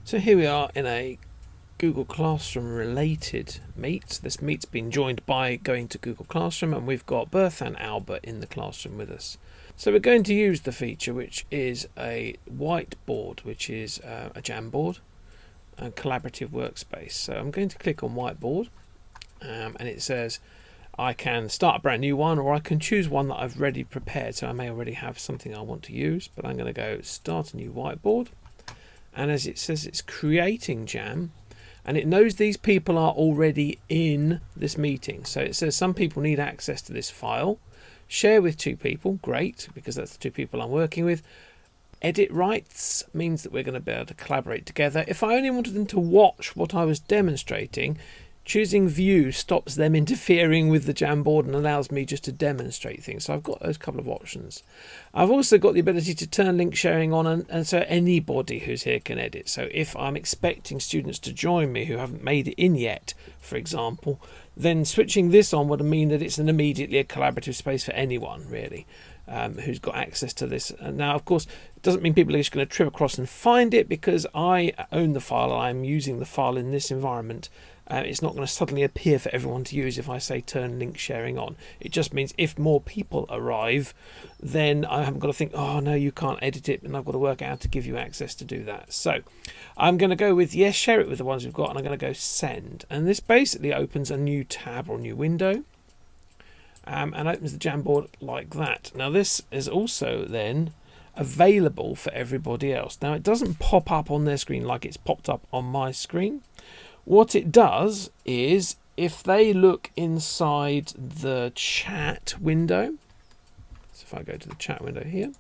So here we are in a Google Classroom related meet. This meet's been joined by going to Google Classroom, and we've got Bertha and Albert in the classroom with us. So we're going to use the feature which is a whiteboard, which is a Jamboard, a collaborative workspace. So I'm going to click on whiteboard, and it says I can start a brand new one, or I can choose one that I've already prepared. So I may already have something I want to use, but I'm going to go start a new whiteboard. And as it says, it's creating Jam, and it knows these people are already in this meeting. So it says some people need access to this file. Share with 2 people, great, because that's the 2 people I'm working with. Edit rights means that we're going to be able to collaborate together. If I only wanted them to watch what I was demonstrating, choosing view stops them interfering with the Jamboard and allows me just to demonstrate things. So I've got those couple of options. I've also got the ability to turn link sharing on, and so anybody who's here can edit. So if I'm expecting students to join me who haven't made it in yet, for example, then switching this on would mean that it's immediately a collaborative space for anyone, really, who's got access to this. And now, of course, it doesn't mean people are just going to trip across and find it, because I own the file and I'm using the file in this environment. It's not going to suddenly appear for everyone to use if I say turn link sharing on. It just means if more people arrive, then I haven't got to think, oh no, you can't edit it, and I've got to work out how to give you access to do that. So I'm going to go with yes, share it with the ones we've got, and I'm going to go send. And this basically opens a new tab or a new window, and opens the Jamboard like that. Now this is also then available for everybody else. Now it doesn't pop up on their screen like it's popped up on my screen. What it does is, if they look inside the chat window, so if I go to the chat window here,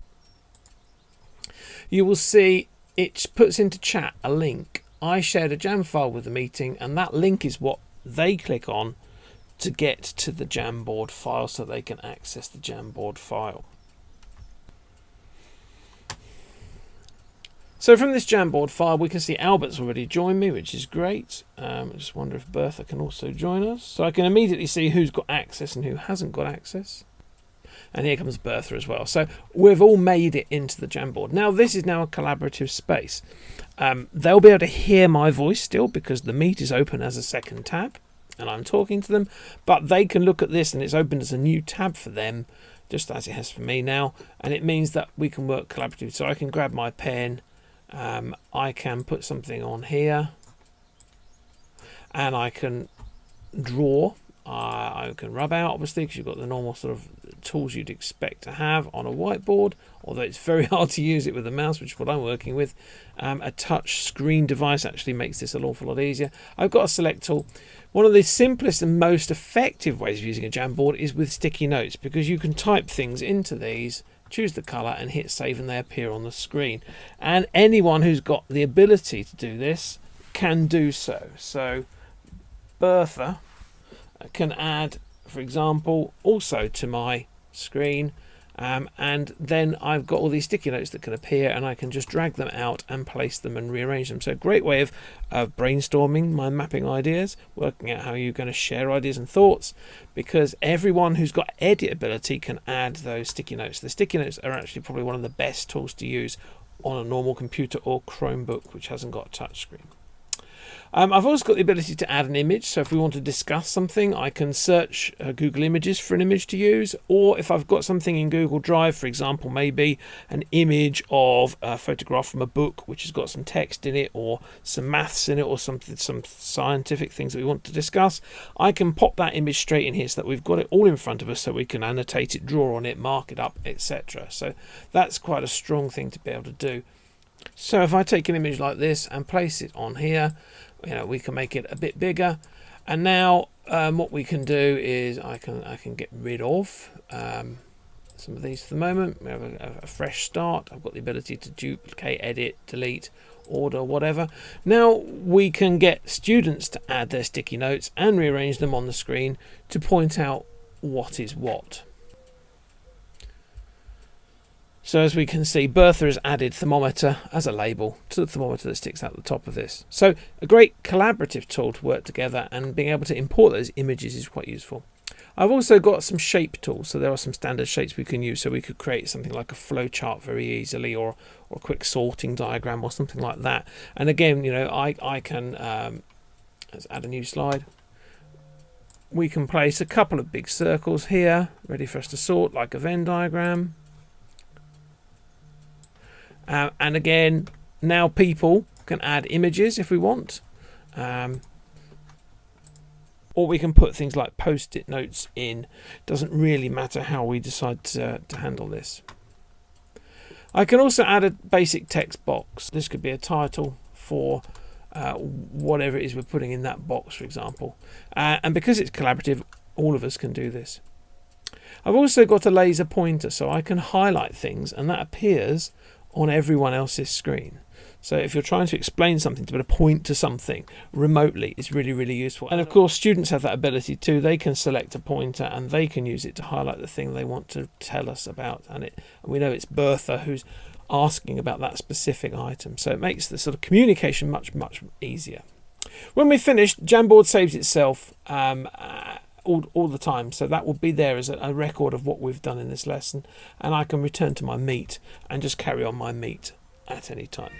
you will see it puts into chat a link. I shared a Jam file with the meeting, and that link is what they click on to get to the Jamboard file, so they can access the Jamboard file. So from this Jamboard file, we can see Albert's already joined me, which is great. I just wonder if Bertha can also join us. So I can immediately see who's got access and who hasn't got access. And here comes Bertha as well. So we've all made it into the Jamboard. Now this is now a collaborative space. They'll be able to hear my voice still, because the Meet is open as a second tab and I'm talking to them. But they can look at this and it's opened as a new tab for them, just as it has for me now. And it means that we can work collaboratively. So I can grab my pen. I can put something on here, and I can draw. I can rub out, obviously, because you've got the normal sort of tools you'd expect to have on a whiteboard, although it's very hard to use it with a mouse, which is what I'm working with. A touch screen device actually makes this an awful lot easier. I've got a select tool. One of the simplest and most effective ways of using a Jamboard is with sticky notes, because you can type things into these, choose the colour and hit save, and they appear on the screen. And anyone who's got the ability to do this can do so. So Bertha can add, for example, also to my screen, and then I've got all these sticky notes that can appear, and I can just drag them out and place them and rearrange them. So a great way of brainstorming, mind mapping ideas, working out how you're going to share ideas and thoughts, because everyone who's got edit ability can add those sticky notes. The sticky notes are actually probably one of the best tools to use on a normal computer or Chromebook which hasn't got a touch screen. I've also got the ability to add an image, so if we want to discuss something, I can search Google Images for an image to use, or if I've got something in Google Drive, for example, maybe an image of a photograph from a book which has got some text in it, or some maths in it, or some scientific things that we want to discuss, I can pop that image straight in here so that we've got it all in front of us, so we can annotate it, draw on it, mark it up, etc. So that's quite a strong thing to be able to do. So if I take an image like this and place it on here, we can make it a bit bigger. And now what we can do is I can get rid of some of these for the moment. We have a fresh start. I've got the ability to duplicate, edit, delete, order, whatever. Now we can get students to add their sticky notes and rearrange them on the screen to point out what is what. So as we can see, Bertha has added thermometer as a label to the thermometer that sticks out the top of this. So a great collaborative tool to work together, and being able to import those images is quite useful. I've also got some shape tools, so there are some standard shapes we can use. So we could create something like a flow chart very easily, or or a quick sorting diagram or something like that. And again, you know, I can let's add a new slide. We can place a couple of big circles here, ready for us to sort, like a Venn diagram. And again, now people can add images if we want. Or we can put things like post-it notes in. Doesn't really matter how we decide to handle this. I can also add a basic text box. This could be a title for whatever it is we're putting in that box, for example. And because it's collaborative, all of us can do this. I've also got a laser pointer, so I can highlight things and that appears on everyone else's screen. So if you're trying to explain something, to be able to point to something remotely is really, really useful. And of course, students have that ability too. They can select a pointer and they can use it to highlight the thing they want to tell us about. And we know it's Bertha who's asking about that specific item. So it makes the sort of communication much, much easier. When we're finished, Jamboard saves itself all the time. So that will be there as a record of what we've done in this lesson. And I can return to my meet and just carry on my meet at any time.